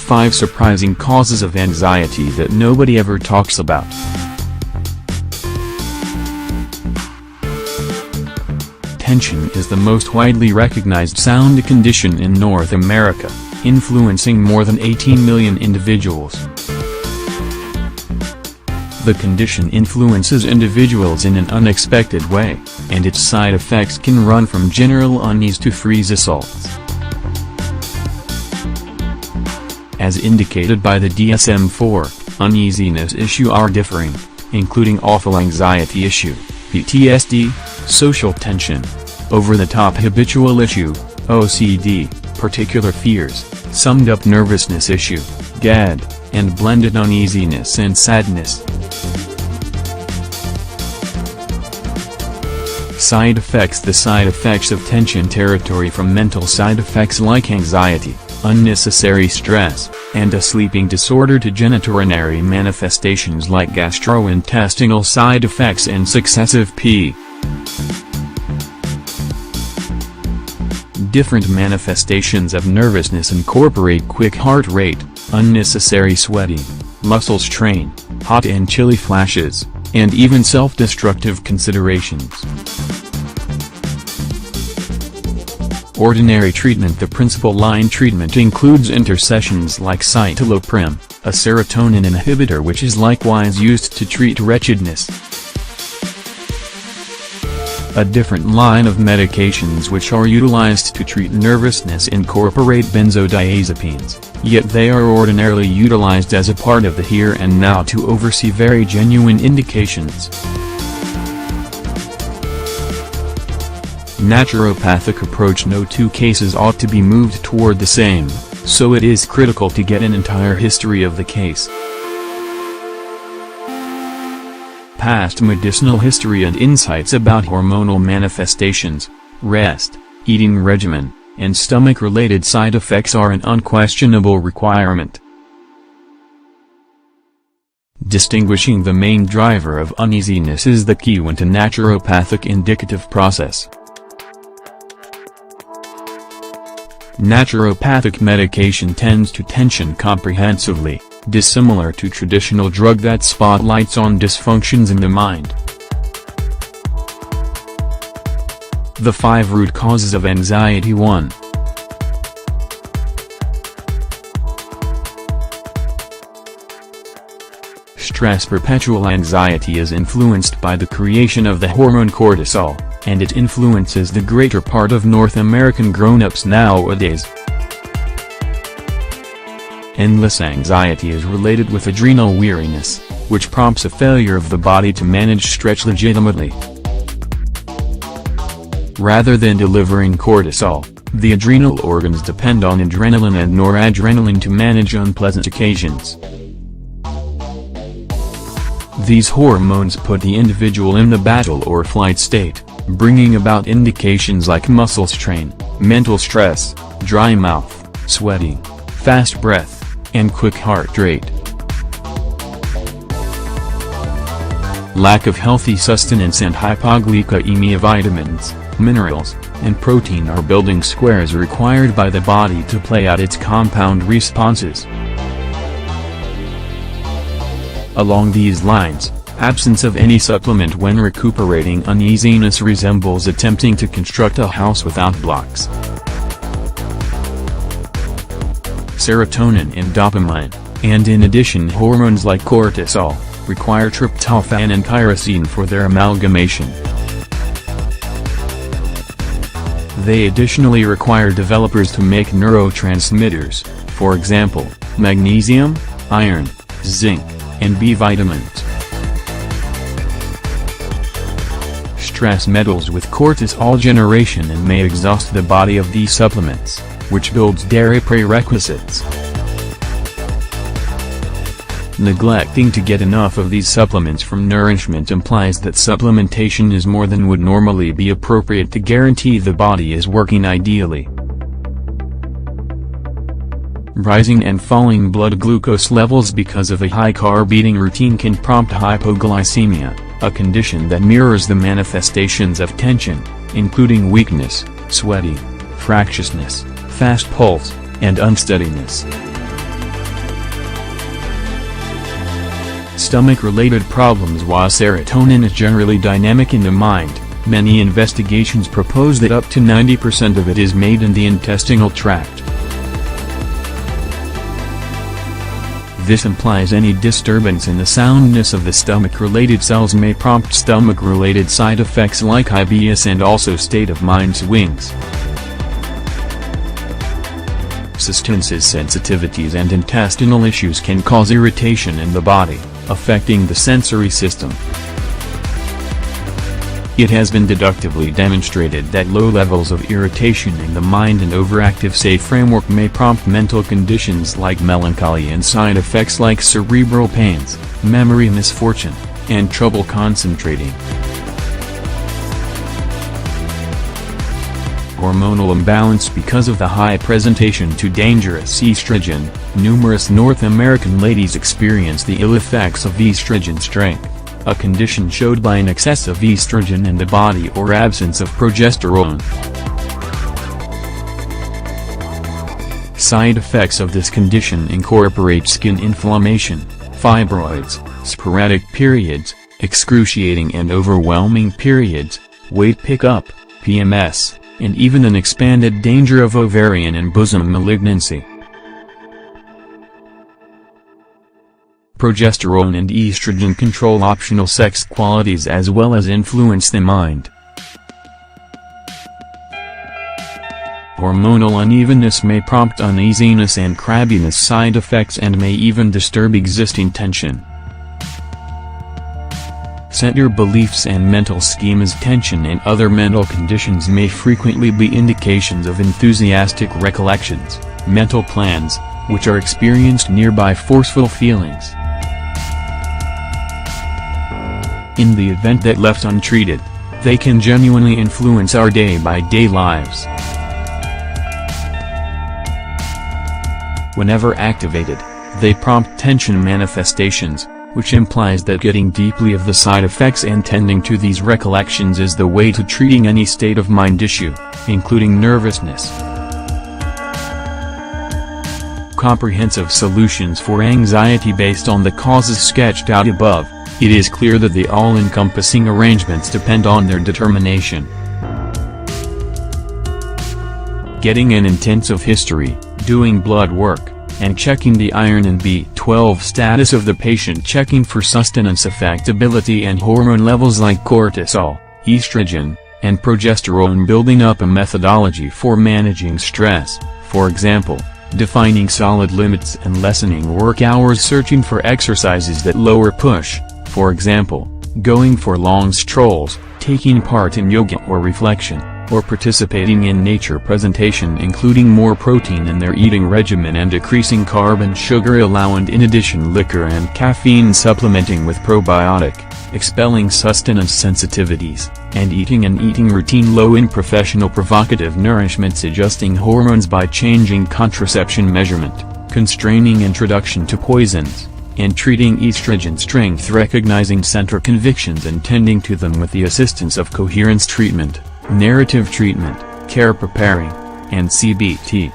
5 surprising causes of anxiety that nobody ever talks about. Tension is the most widely recognized sound condition in North America, influencing more than 18 million individuals. The condition influences individuals in an unexpected way, and its side effects can run from general unease to freeze assaults. As indicated by the DSM-4, uneasiness issue are differing, including awful anxiety issue, PTSD, social tension, over-the-top habitual issue, OCD, particular fears, summed-up nervousness issue, GAD, and blended uneasiness and sadness. Side effects: the side effects of tension territory from mental side effects like anxiety, unnecessary stress, and a sleeping disorder to genitourinary manifestations like gastrointestinal side effects and successive P. Different manifestations of nervousness incorporate quick heart rate, unnecessary sweating, muscle strain, hot and chilly flashes, and even self-destructive considerations. Ordinary treatment: the principal line treatment includes intercessions like citalopram, a serotonin inhibitor which is likewise used to treat wretchedness. A different line of medications which are utilized to treat nervousness incorporate benzodiazepines, yet they are ordinarily utilized as a part of the here and now to oversee very genuine indications. Naturopathic approach: no two cases ought to be moved toward the same, so it is critical to get an entire history of the case. Past medicinal history and insights about hormonal manifestations, rest, eating regimen, and stomach-related side effects are an unquestionable requirement. Distinguishing the main driver of uneasiness is the key to naturopathic indicative process. Naturopathic medication tends to tension comprehensively, dissimilar to traditional drug that spotlights on dysfunctions in the mind. The 5 root causes of anxiety. 1. Stress: perpetual anxiety is influenced by the creation of the hormone cortisol, and it influences the greater part of North American grown-ups nowadays. Endless anxiety is related with adrenal weariness, which prompts a failure of the body to manage stress legitimately. Rather than delivering cortisol, the adrenal organs depend on adrenaline and noradrenaline to manage unpleasant occasions. These hormones put the individual in the battle or flight state, bringing about indications like muscle strain, mental stress, dry mouth, sweating, fast breath, and quick heart rate. Lack of healthy sustenance and hypoglycemia: vitamins, minerals, and protein are building squares required by the body to play out its compound responses. Along these lines, absence of any supplement when recuperating uneasiness resembles attempting to construct a house without blocks. Serotonin and dopamine, and in addition hormones like cortisol, require tryptophan and tyrosine for their amalgamation. They additionally require developers to make neurotransmitters, for example, magnesium, iron, zinc, and B vitamins. Stress meddles with cortisol generation and may exhaust the body of these supplements, which builds dairy prerequisites. Neglecting to get enough of these supplements from nourishment implies that supplementation is more than would normally be appropriate to guarantee the body is working ideally. Rising and falling blood glucose levels because of a high-carb eating routine can prompt hypoglycemia, a condition that mirrors the manifestations of tension, including weakness, sweating, fractiousness, fast pulse, and unsteadiness. stomach-related problems. While serotonin is generally dynamic in the mind, many investigations propose that up to 90% of it is made in the intestinal tract. This implies any disturbance in the soundness of the stomach-related cells may prompt stomach-related side effects like IBS and also state-of-mind swings. Substances sensitivities and intestinal issues can cause irritation in the body, affecting the sensory system. It has been deductively demonstrated that low levels of irritation in the mind and overactive say framework may prompt mental conditions like melancholy and side effects like cerebral pains, memory misfortune, and trouble concentrating. Hormonal imbalance. Because of the high presentation to dangerous estrogen, numerous North American ladies experience the ill effects of estrogen strength, a condition showed by an excess of estrogen in the body or absence of progesterone. Side effects of this condition incorporate skin inflammation, fibroids, sporadic periods, excruciating and overwhelming periods, weight pickup, PMS, and even an expanded danger of ovarian and bosom malignancy. Progesterone and estrogen control optional sex qualities as well as influence the mind. Hormonal unevenness may prompt uneasiness and crabbiness side effects and may even disturb existing tension. Set your beliefs and mental schemas. Tension and other mental conditions may frequently be indications of enthusiastic recollections, mental plans, which are experienced nearby forceful feelings. In the event that left untreated, they can genuinely influence our day-by-day lives. Whenever activated, they prompt tension manifestations, which implies that getting deeply of the side effects and tending to these recollections is the way to treating any state of mind issue, including nervousness. Comprehensive solutions for anxiety. Based on the causes sketched out above, it is clear that the all-encompassing arrangements depend on their determination. Getting an intensive history, doing blood work, and checking the iron and B12 status of the patient, checking for sustenance affectability and hormone levels like cortisol, estrogen, and progesterone. Building up a methodology for managing stress, for example, defining solid limits and lessening work hours. Searching for exercises that lower push, for example, going for long strolls, taking part in yoga or reflection, or participating in nature presentation. Including more protein in their eating regimen and decreasing carb and sugar allowance. In addition, liquor and caffeine. Supplementing with probiotic, expelling sustenance sensitivities, and eating an eating routine low in professional provocative nourishments. Adjusting hormones by changing contraception measurement, constraining introduction to poisons, and treating estrogen strength. Recognizing central convictions and tending to them with the assistance of coherence treatment, narrative treatment, care preparing, and CBT.